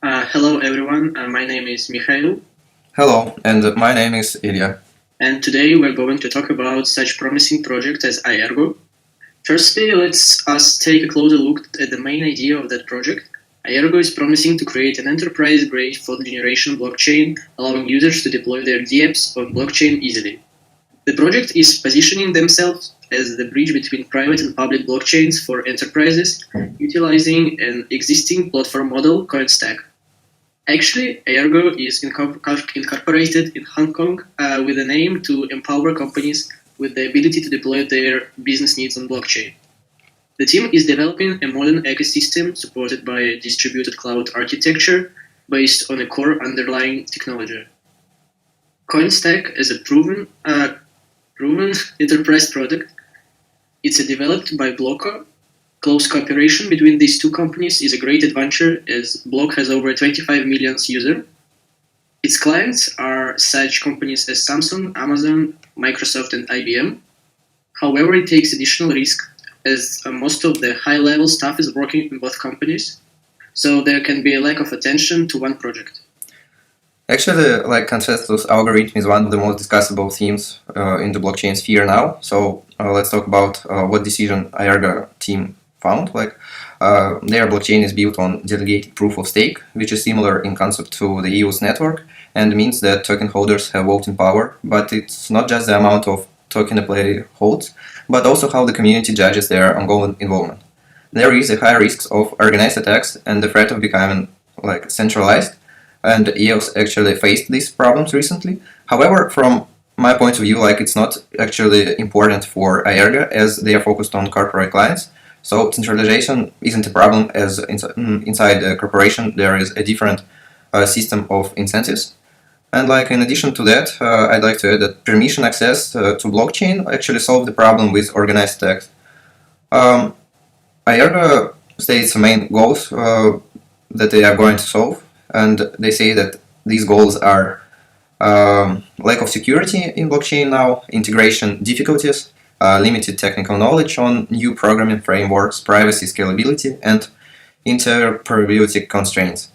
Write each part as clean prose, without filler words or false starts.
Hello everyone, my name is Mikhail, Hello, and my name is Ilya. and today we're going to talk about such promising project as Aergo. Firstly, let's us take a closer look at the main idea of that project. Aergo is promising to create an enterprise-grade fourth-generation blockchain, allowing users to deploy their dApps on blockchain easily. The project is positioning themselves as the bridge between private and public blockchains for enterprises, utilizing an existing platform model, CoinStack. Actually, Aergo is incorporated in Hong Kong with an aim to empower companies with the ability to deploy their business needs on blockchain. The team is developing a modern ecosystem supported by a distributed cloud architecture based on a core underlying technology. CoinStack is a proven enterprise product. It's developed by Blocker. Close cooperation between these two companies is a great adventure as Block has over 25 million users. Its clients are such companies as Samsung, Amazon, Microsoft, and IBM. However, it takes additional risk as most of the high-level staff is working in both companies, so there can be a lack of attention to one project. Actually, like consensus algorithm is one of the most discussable themes in the blockchain sphere now. So let's talk about what decision Aergo team found. Their blockchain is built on delegated proof of stake, which is similar in concept to the EOS network and means that token holders have voting power. But it's not just the amount of token a player holds, but also how the community judges their ongoing involvement. There is a high risk of organized attacks and the threat of becoming centralized, and EOS actually faced these problems recently. However, from my point of view, it's not actually important for Aergo as they are focused on corporate clients. So centralization isn't a problem as inside the corporation there is a different system of incentives. And in addition to that, I'd like to add that permission access to blockchain actually solved the problem with organized attacks. Aergo states the main goals that they are going to solve, and they say that these goals are lack of security in blockchain now, integration difficulties, limited technical knowledge on new programming frameworks, privacy, scalability, and interoperability constraints.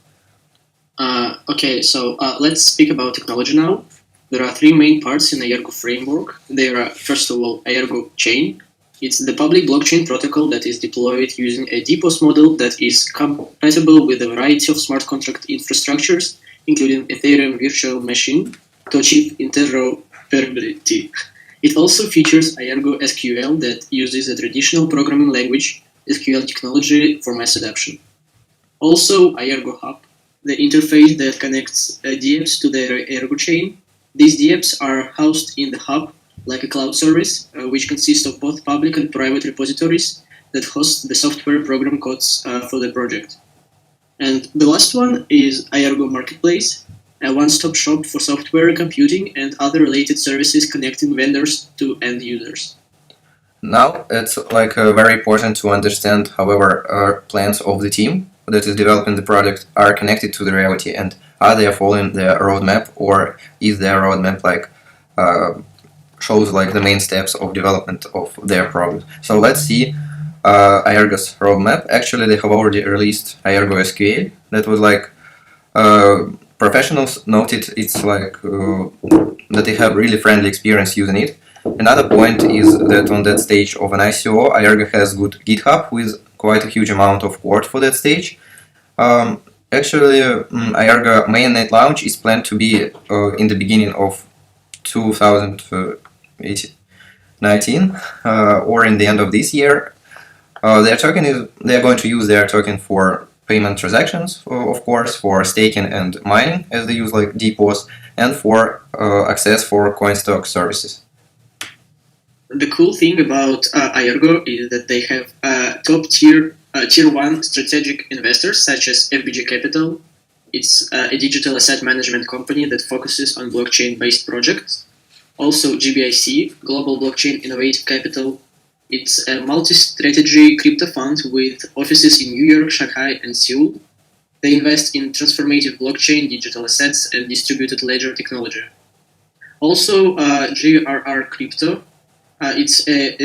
Let's speak about technology now. There are three main parts in the Aergo framework. There are, first of all, Aergo Chain. It's the public blockchain protocol that is deployed using a DPoS model that is compatible with a variety of smart contract infrastructures, including Ethereum virtual machine, to achieve interoperability. It also features Aergo SQL that uses a traditional programming language SQL technology for mass adoption. Also, Aergo Hub, the interface that connects dApps to the Aergo chain. These dApps are housed in the hub like a cloud service, which consists of both public and private repositories that host the software program codes for the project. And the last one is Aergo Marketplace, a one-stop shop for software, computing, and other related services connecting vendors to end users. Now, it's very important to understand, however, plans of the team that is developing the product are connected to the reality, and are they following the roadmap, or is their roadmap shows the main steps of development of their product. So let's see Aergo's roadmap. Actually, they have already released Aergo SQL. That was professionals noted it's that they have really friendly experience using it. Another point is that on that stage of an ICO, Aergo has good GitHub with quite a huge amount of code for that stage. Actually, Aergo mainnet launch is planned to be in the beginning of 2019 or in the end of this year. They're going to use their token for payment transactions, of course, for staking and mining, as they use DPoS, and for access for CoinStock services. The cool thing about Aergo is that they have top tier 1 strategic investors such as FBG Capital. It's a digital asset management company that focuses on blockchain-based projects. Also, GBIC, Global Blockchain Innovative Capital. It's a multi-strategy crypto fund with offices in New York, Shanghai, and Seoul. They invest in transformative blockchain, digital assets, and distributed ledger technology. Also, GRR Crypto. It's a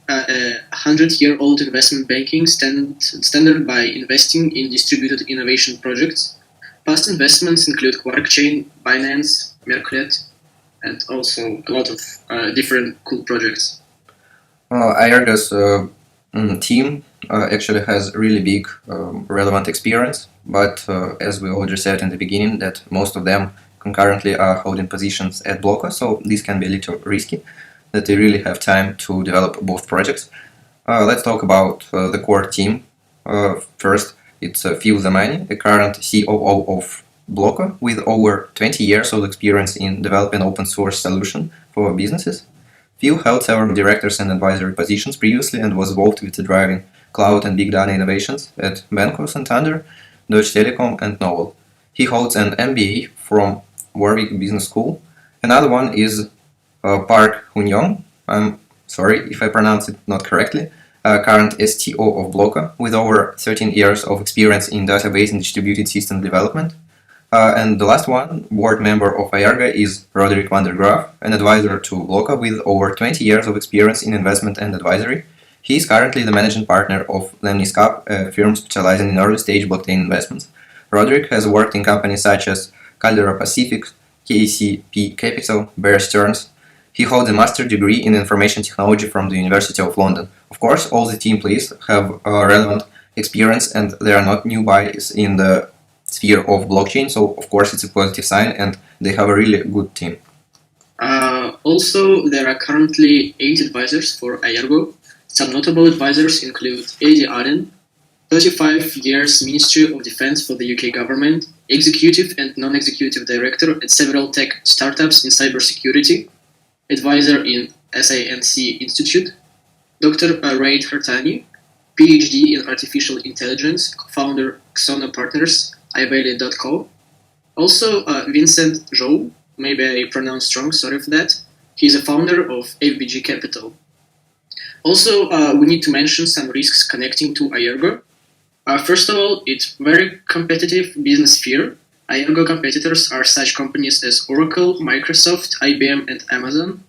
a 100-year-old investment banking standard by investing in distributed innovation projects. Past investments include QuarkChain, Binance, Merclet, and also a lot of different cool projects. Aergo's team actually has really big relevant experience, but as we already said in the beginning, that most of them concurrently are holding positions at Blocker, so this can be a little risky, that they really have time to develop both projects. Let's talk about the core team. First, it's Phil Zamani, the current COO of Blocker, with over 20 years of experience in developing open source solutions for businesses. Phil held several directors and advisory positions previously and was involved with driving cloud and big data innovations at Banco Santander, Deutsche Telekom, and Novel. He holds an MBA from Warwick Business School. Another one is Park Hun-young. I'm sorry if I pronounce it not correctly. Current STO of Blocker, with over 13 years of experience in database and distributed system development. And the last one, board member of Aergo, is Roderick van der Graaf, an advisor to Blocker with over 20 years of experience in investment and advisory. He is currently the managing partner of Lemnis Cap, a firm specializing in early-stage blockchain investments. Roderick has worked in companies such as Caldera Pacific, KCP Capital, Bear Stearns. He holds a master's degree in information technology from the University of London. Of course, all the team players have relevant experience and they are not newbies in the sphere of blockchain, so of course it's a positive sign and they have a really good team. Also, there are currently 8 advisors for Aergo. Some notable advisors include Eddie Allen, 35 years Ministry of Defense for the UK government, executive and non-executive director at several tech startups in cybersecurity, advisor in SANC Institute, Dr. Raid Hartani, PhD in Artificial Intelligence, co-founder Xono Partners, iValley.co. Also, Vincent Zhou, maybe I pronounced wrong, sorry for that. He's a founder of FBG Capital. Also, we need to mention some risks connecting to Aergo. First of all, it's very competitive business sphere. Aergo competitors are such companies as Oracle, Microsoft, IBM, and Amazon.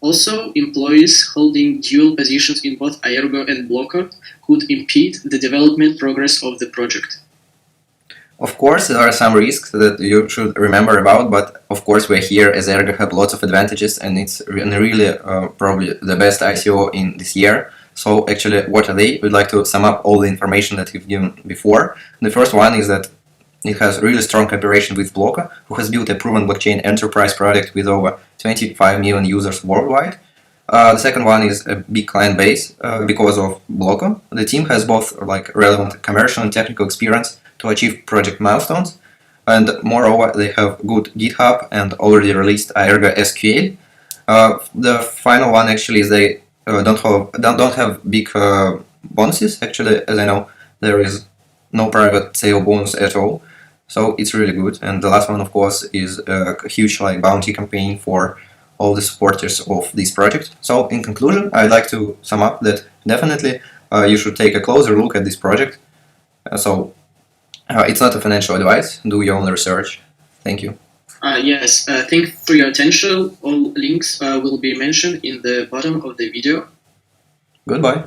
Also, employees holding dual positions in both Aergo and Blocker could impede the development progress of the project. Of course, there are some risks that you should remember about, but of course we're here as Aergo have lots of advantages and it's really probably the best ICO in this year. So actually, what are they? We'd like to sum up all the information that we've given before. The first one is that it has really strong cooperation with Blocker, who has built a proven blockchain enterprise product with over 25 million users worldwide. The second one is a big client base because of Blocker. The team has both relevant commercial and technical experience to achieve project milestones, and moreover they have good GitHub and already released Aergo SQL. The final one actually is they don't have big bonuses. Actually, as I know, there is no private sale bonus at all, so it's really good. And the last one, of course, is a huge bounty campaign for all the supporters of this project. So in conclusion, I'd like to sum up that definitely you should take a closer look at this project. It's not a financial advice. Do your own research. Thank you. Yes, thank you for your attention. All links will be mentioned in the bottom of the video. Goodbye.